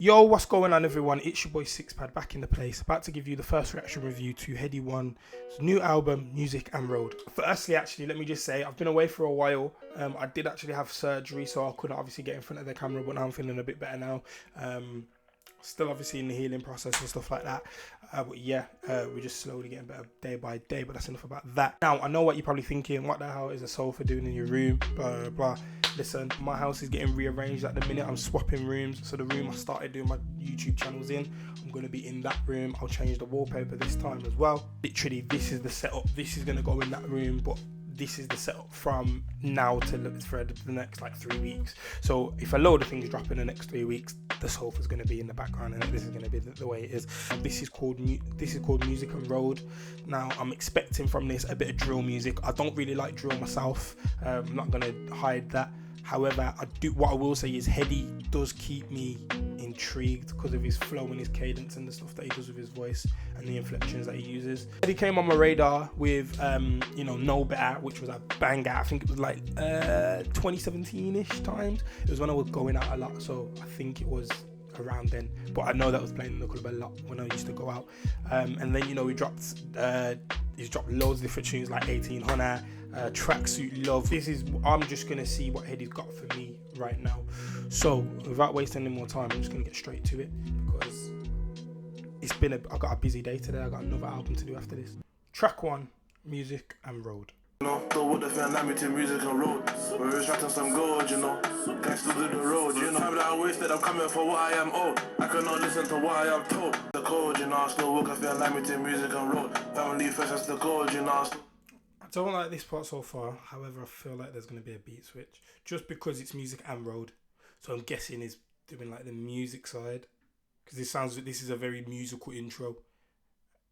Yo, what's going on everyone? It's your boy Sixpad back in the place, about to give you the first reaction review to Headie One's new album, Music and Road. Firstly, actually, let me just say, I've been away for a while. I did actually have surgery, so I couldn't obviously get in front of the camera, but now I'm feeling a bit better now. Still obviously in the healing process and stuff like that. But yeah, we're just slowly getting better day by day, but that's enough about that. Now, I know what you're probably thinking, what the hell is a sofa doing in your room, blah, blah, blah. Listen, my house is getting rearranged at the minute. I'm swapping rooms. So the room I started doing my YouTube channels in, I'm going to be in that room. I'll change the wallpaper this time as well. Literally, this is the setup. This is going to go in that room, but this is the setup from now to the next like 3 weeks. So if a load of things drop in the next 3 weeks, the sofa's going to be in the background, and this is going to be the way it is. This is called Music and Road. Now I'm expecting from this a bit of drill music. I don't really like drill myself. I'm not going to hide that. However, what I will say is Headie does keep me intrigued because of his flow and his cadence and the stuff that he does with his voice and the inflections that he uses. Headie came on my radar with Know Better, which was a banger. I think it was like 2017-ish times. It was when I was going out a lot, so I think it was around then, but I know that was playing in the club a lot when I used to go out. And then he's dropped loads of different tunes like 18 HUNNA, Tracksuit Love. I'm just gonna see what Headie's got for me right now. So without wasting any more time, I'm just gonna get straight to it because I got a busy day today. I got another album to do after this. Track 1, Music and Road. So what the fan like me to music and road. We're extracting some gold, you know. Can't still do the road, you know. Time that I wasted, I'm coming for what I am owed. I cannot listen to what I am told. The code, you know, I still work, I feel like me to music and road. Family first, that's the gold, you know. I don't like this part so far. However, I feel like there's going to be a beat switch just because it's music and road. So I'm guessing he's doing like the music side because this is a very musical intro,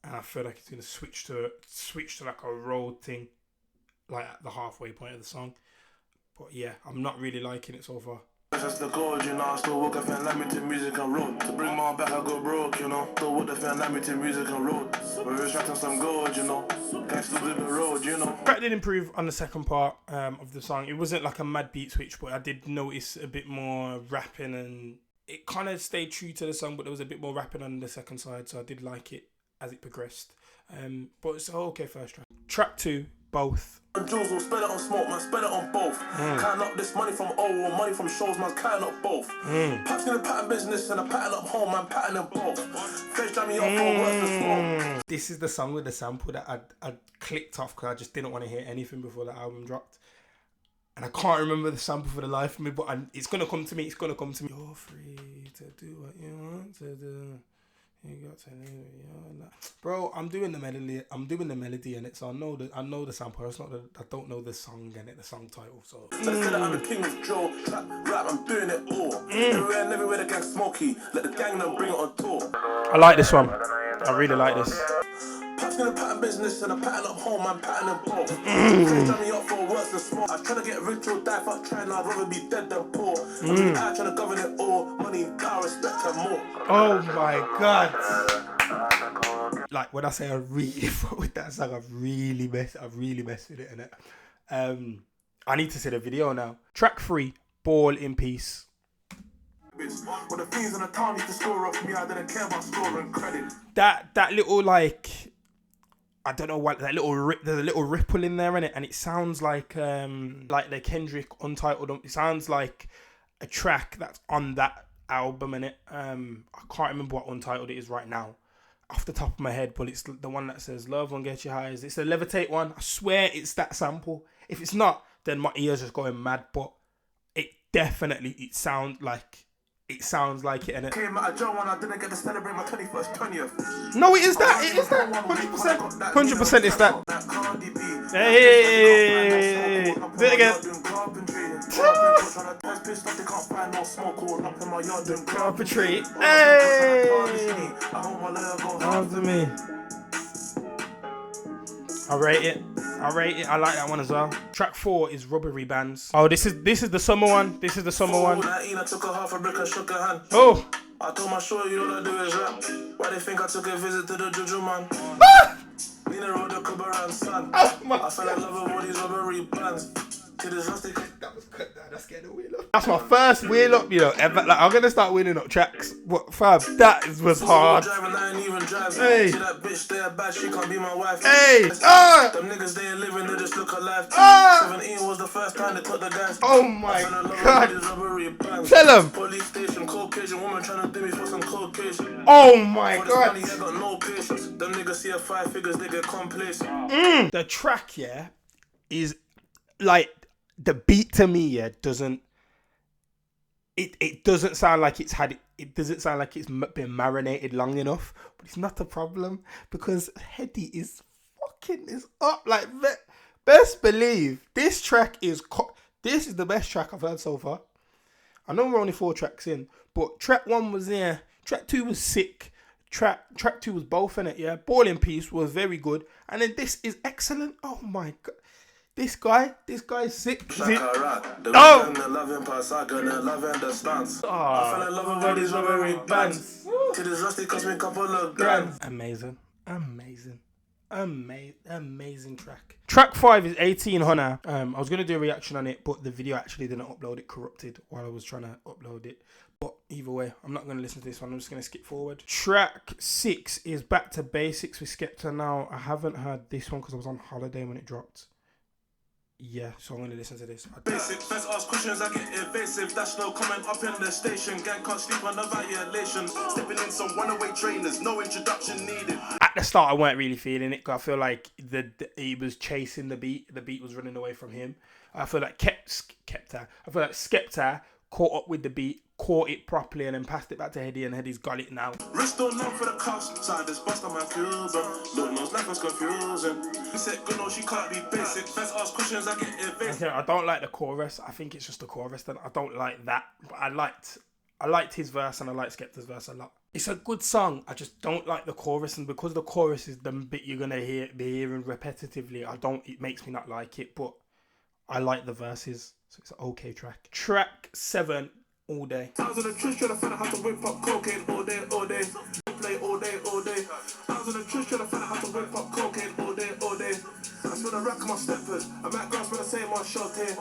and I feel like it's going to switch to like a road thing, like at the halfway point of the song. But yeah, I'm not really liking it so far. That's the gold, you know. I still work, I feel like me to music and road. To bring my back, I go broke, you know. Still what the fan like me to music and road. We're extracting some gold, you know. Can't still do the road, you know. Krept did improve on the second part of the song. It wasn't like a mad beat switch, but I did notice a bit more rapping, and it kind of stayed true to the song, but there was a bit more rapping on the second side, so I did like it as it progressed. But it's okay first track. Track 2, Both. Jewels will spend it on smoke, man, spend it on both. Can't up this money from O or money from shows, man, can't up both. Perhaps in the pattern business and a pattern up home, man, pattern in both. Face driving me off for worse than smoke. This is the song with the sample that I clicked off because I just didn't want to hear anything before the album dropped. And I can't remember the sample for the life of me, but it's going to come to me, You're free to do what you want to do. You got to bro, I'm doing the melody and it's I know the sample. It's not I don't know the song and the song title. So I'm the king of Joe, trap, rap, I'm doing it all. Everywhere and everywhere the gang smoky. Let the gang them bring it on tour. I like this one. I really like this. Perhaps in the pattern business and a pattern up home, man, pattern in both. Face driving me up for worse than smoke. I was trying to get rich or die, fuck trying, I'd rather be dead than poor. I'm out trying to govern it all, money, power, respect and more. Oh my god. Like when I say I really fuck with that song, I've really messed with it, innit? I need to see the video now. Track 3, Ball in Peace. When the things in the town used to score off me, I didn't care about scoring credit. That little like, I don't know what, that little there's a little ripple in there, innit? And it sounds like the Kendrick Untitled. It sounds like a track that's on that album, innit? I can't remember what Untitled it is right now off the top of my head, but it's the one that says "Love Won't Get You High." It's the Levitate one. I swear it's that sample. If it's not, then my ears just going mad. But it definitely sounds like it, innit? Came out of jail when I didn't get to celebrate my 21st, 20th. No, it is that. It is that. 100%. 100% it's that. Hey, do it again. Carpentry. Hey, after me. I rate it. I like that one as well. Track 4 is Rubbery Bandz. Oh, this is the summer one. This is the summer one. Oh. I told my shorty all I do is rap. Why they think I took a visit to the Juju man? Leaning around the club around sun. I fell in love with all these Rubbery Bandz. That was cut down. That's getting a wheel up. That's my first wheel up, you know. Ever. Like, I'm gonna start wheeling up tracks. What, fam? That was hard. Hey. Hey. Ah. Them niggas they ain't living, they just look alive. Ah. 17 was the first time they took the gas. Oh my God. Tell him. Police station, Caucasian woman trying to do me for some Caucasian. Oh my God. I got no patience. Them niggas see a 5 figures, they get complacent. The track, yeah, is like the beat to me, yeah, doesn't. It doesn't sound like it's had. It doesn't sound like it's been marinated long enough. But it's not a problem because Headie is fucking is up. Like best believe this track is. This is the best track I've heard so far. I know we're only 4 tracks in, but track 1 was there. Track 2 was sick. Track 2 was both in it, yeah. Ball in Peace was very good. And then this is excellent. Oh my God. This guy is sick. Oh! I fell in love with all these Rubbery Bandz. To this rusty cost me a couple of grand. Amazing track. Track 5 is 18 HUNNA. I was going to do a reaction on it, but the video actually didn't upload. It corrupted while I was trying to upload it. But either way, I'm not going to listen to this one. I'm just going to skip forward. Track 6 is Back to Basics with Skepta. Now, I haven't heard this one because I was on holiday when it dropped. Yeah, so I'm going to listen to this. Basic, first ask questions, I get evasive. That's no comment up in the station. Gang can't sleep on the violation. Stepping in some runaway trainers, no introduction needed. At the start, I weren't really feeling it. I feel like he was chasing the beat. The beat was running away from him. I feel like Skepta caught up with the beat, caught it properly, and then passed it back to Headie, and Headie's got it now. Wrist don't know for the cost, side this bust on my Cuban. Lord knows life was confusing. He said, good no, she can't be basic. First ask questions, I get evasive. Okay, I don't like the chorus. I think it's just the chorus. Then I don't like that. But I liked his verse, and I like Skepta's verse a lot. It's a good song. I just don't like the chorus, and because the chorus is the bit you're gonna be hearing repetitively, it makes me not like it. But I like the verses, so it's an okay track. Track 7. All day. I was on a trip trying to find out how to whip up cocaine all day. Play all day. I was on a trip trying to find out how to whip up cocaine all day. I spin a rack on my steppers. I might go spend the same on shot here.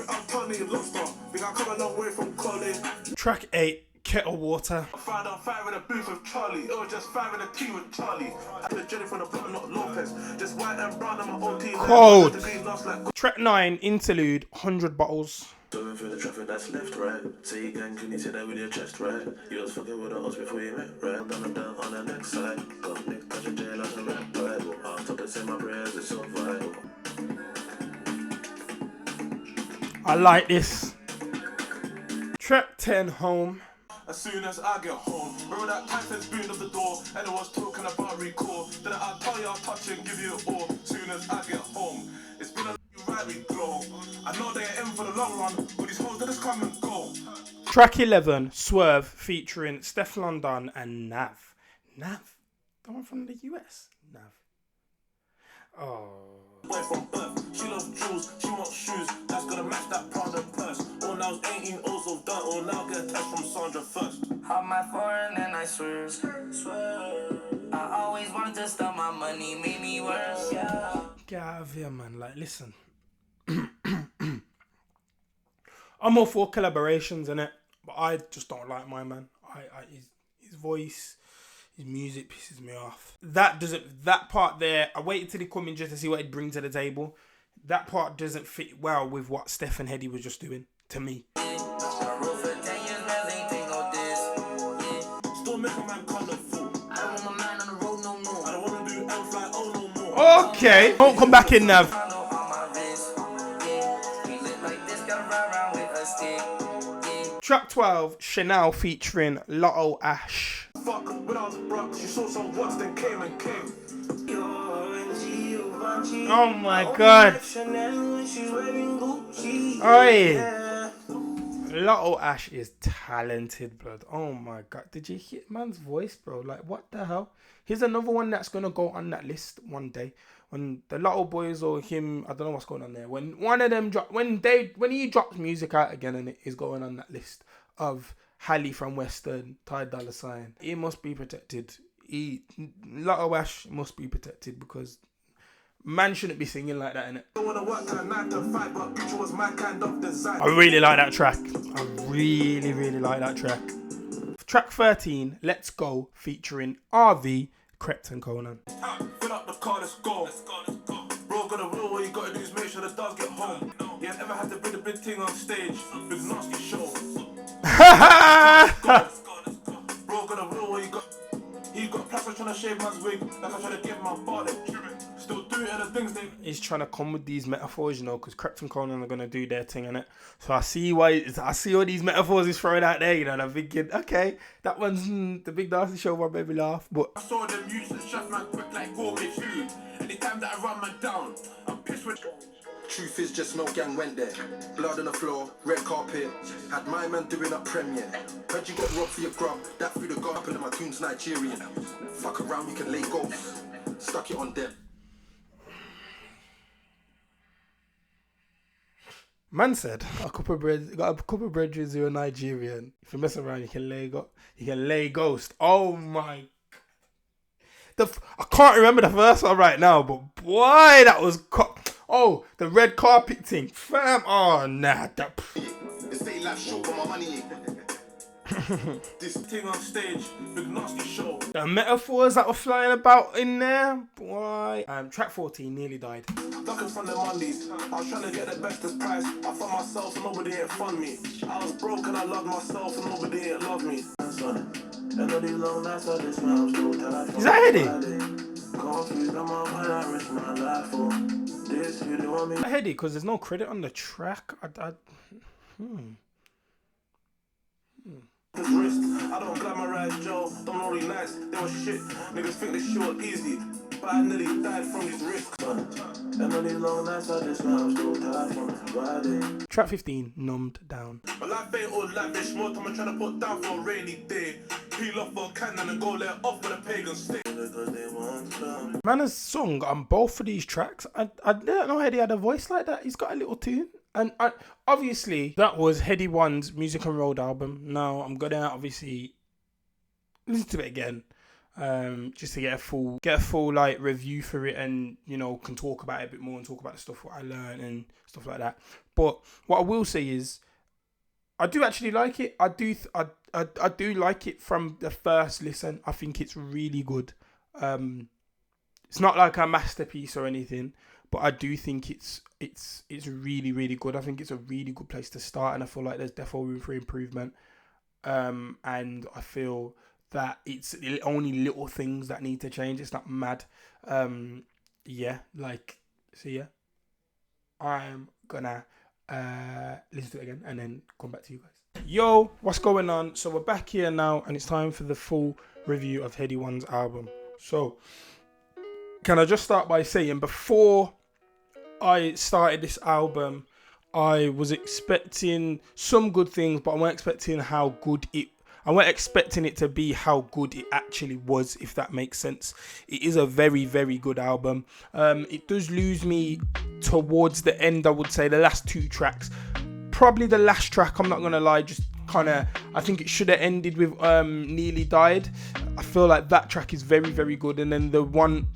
I'm Tony Lobster. We got come a long way from college. Track 8. Kettle Water. I found out 5 in a booth with Charlie. It was just 5 in a team with Charlie. I put Jenny from the bottom, not Lopez. Just white and brown on my own team. Cold. Track 9. Interlude. 100 bottles. Going through the traffic that's left, right? Say you gang, can you say that with your chest, right? You was fucking with the hoes before you met, right? Down on the next side. Got Nick touching jail on the rap, right? I'll talk to say my prayers, it's so vital. I like this. Track 10. Home. As soon as I get home, remember that time fence spoon of the door, and I was talking about recall. Then I'll tell you I'll touch and give you all. Soon as I get home, it's been a right we glow. I know they're in for the long run, but these hoes they just come and go. Track 11. Swerve featuring Stefflon Don and NAV. NAV? The one from the US? NAV. Oh. Way from birth, she loves jewels, she wants shoes. That's gonna match that Prada purse. All now's 18, also done. All now get a text from Sandra first. Hop my foreign and I swear. I always wanted to stop my money, made me worse. Yeah. Get out of here, man. Like, listen. I'm all for collaborations, innit? But I just don't like my man. His voice, his music pisses me off. That part there, I waited till he come in just to see what he'd bring to the table. That part doesn't fit well with what Steph and Headie was just doing, to me. Okay. Don't come back in, Nav. Track 12, Chanel featuring Lotto Ash. Fuck, when I was broke, she saw some once, then came and came. Oh my God. Oi. Lotto Ash is talented, blood. Oh my God. Did you hear man's voice, bro? Like, what the hell? Here's another one that's going to go on that list one day. When the Lotto boys or him, I don't know what's going on there. When one of them drop, when he drops music out again and it is going on that list of Halle from Western, Ty Dolla $ign, he must be protected. Lotto Ash must be protected because Man shouldn't be singing like that, innit? Don't wanna work till 9 to 5, but Gucci was my kind of design. I really like that track. I really, really like that track. Track 13, Let's Go, featuring RV, Krept and Konan. Fill up the car, let's go. Bro, got a rule, what you gotta do is make sure the dogs get home. You ain't ever had to bring the big thing on stage. Big nasty show. Bro, got a rule, what you got. He got plastic trying to shave man's wig. Like I'm trying to give my body. Still doing the things they. He's trying to come with these metaphors, you know, because Krept and Konan are gonna do their thing, innit? So I see why. I see all these metaphors he's throwing out there, you know. And I'm thinking, okay, that one's the big nasty show. Why baby laugh? But I saw them use the chef man quick like gourmet food. Anytime that I run man down, I'm pissed with. Truth is, just no gang went there. Blood on the floor, red carpet. Had my man doing a premiere. Heard you got robbed for your grub. That through the garden and my tune's Nigerian. Fuck around, you can lay ghosts. Stuck it on them. man said, got a couple of brethren who are Nigerian. If you mess around, you can lay ghost. Oh my. I can't remember the first one right now, but boy, that was. Oh, the red carpet thing. Fam. Oh, nah. This ain't like show for my money. This thing on stage, big nasty show. The metaphors that were flying about in there. Boy. Track 14 nearly died. Ducking from the Mondays. I was trying to get the bestest price. I found myself and nobody ain't fund me. I was broke and I loved myself and nobody ain't love me. Is that Headie? Headie, because there's no credit on the track. Wrist. I don't glamorize Joe, don't really nice. They were shit. Niggas think this shit was easy, but I nearly died from these risks. And on these long nights I just I'm still tired from riding. Track 15, Numbed Down. My life ain't all lavish, more time I'm trying to put down for a rainy day. Peel off for a cannon and go let off with a pagan stick. Man, song on both of these tracks. I don't know Headie had a voice like that. He's got a little tune. And obviously, that was Headie One's Music and Road album. Now, I'm going to obviously listen to it again, just to get a full like review for it, and you know, can talk about it a bit more and talk about the stuff what I learned and stuff like that. But what I will say is, I do actually like it. I do like it from the first listen. I think it's really good. It's not like a masterpiece or anything, but I do think it's really, really good. I think it's a really good place to start, and I feel like there's definitely room for improvement. And I feel that it's only little things that need to change. It's not mad. Yeah. I'm gonna listen to it again and then come back to you guys. Yo, what's going on? So we're back here now, and it's time for the full review of Headie One's album. So, can I just start by saying, before I started this album, I was expecting some good things, but I wasn't expecting I wasn't expecting it to be how good it actually was, if that makes sense. It is a very, very good album. It does lose me towards the end, I would say, the last two tracks. Probably the last track, I'm not going to lie, just I think it should have ended with Nearly Died. I feel like that track is very, very good. And then the one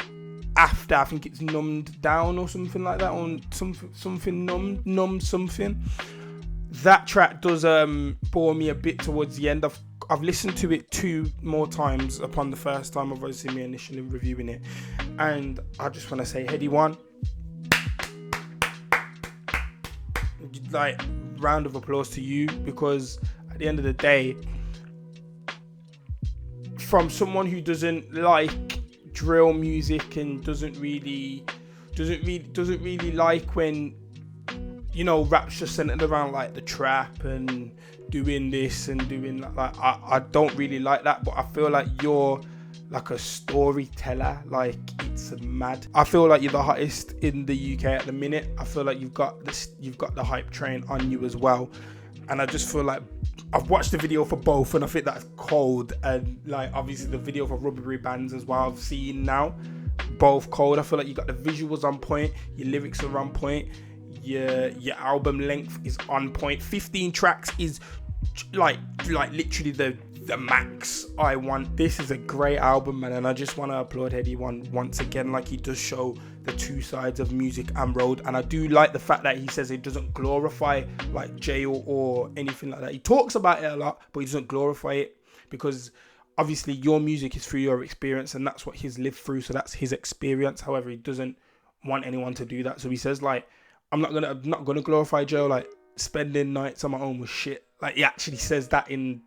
after, I think it's Numbed Down or something like that, or something numb something. That track does bore me a bit towards the end. I've listened to it 2 more times upon the first time of obviously me initially reviewing it, and I just want to say, Headie One, like, round of applause to you, because at the end of the day, from someone who doesn't like drill music and doesn't really like when, you know, rap's just centered around like the trap and doing this and doing like I don't really like that, but I feel like you're like a storyteller. Like, it's mad. I feel like you're the hottest in the UK at the minute. I feel like you've got the hype train on you as well, and I just feel like I've watched the video for both, and I think that's cold. And like, obviously the video for Rubbery Bandz as well, I've seen now, both cold. I feel like you got the visuals on point, your lyrics are on point, your album length is on point. 15 tracks is like literally the the max. This is a great album, man, and I just want to applaud Headie One once again. Like, he does show the two sides of music and road, and I do like the fact that he says it doesn't glorify like jail or anything like that. He talks about it a lot, but he doesn't glorify it, because obviously your music is through your experience, and that's what he's lived through, so that's his experience. However, he doesn't want anyone to do that, so he says, like, I'm not gonna glorify jail. Like, spending nights on my own was shit. Like, he actually says that in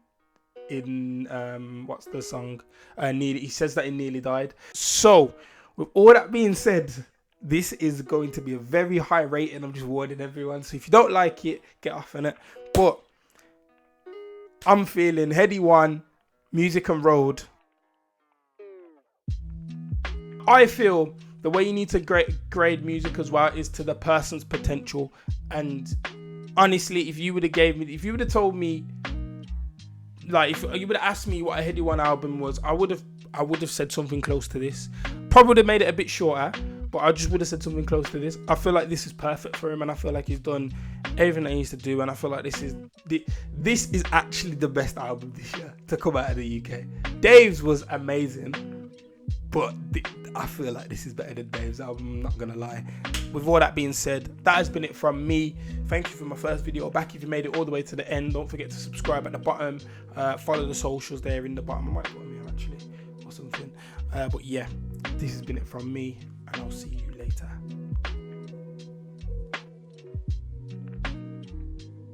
what's the song, he says that in Nearly Died. So with all that being said, this is going to be a very high rating. I'm just warning everyone, so if you don't like it, get off on it. But I'm feeling Headie One, music and road. I feel the way you need to grade music as well is to the person's potential. And honestly, if you would have told me, like, if you would have asked me what a Headie One album was, I would have said something close to this. Probably would have made it a bit shorter, but I just would have said something close to this. I feel like this is perfect for him, and I feel like he's done everything that he needs to do, and I feel like this is actually the best album this year to come out of the UK. Dave's was amazing, but I feel like this is better than Dave's album, I'm not gonna lie. With all that being said, that has been it from me. Thank you for my first video back. If you made it all the way to the end, don't forget to subscribe at the bottom. Follow the socials there in the bottom. I might put them here actually or something. But yeah, this has been it from me, and I'll see you later.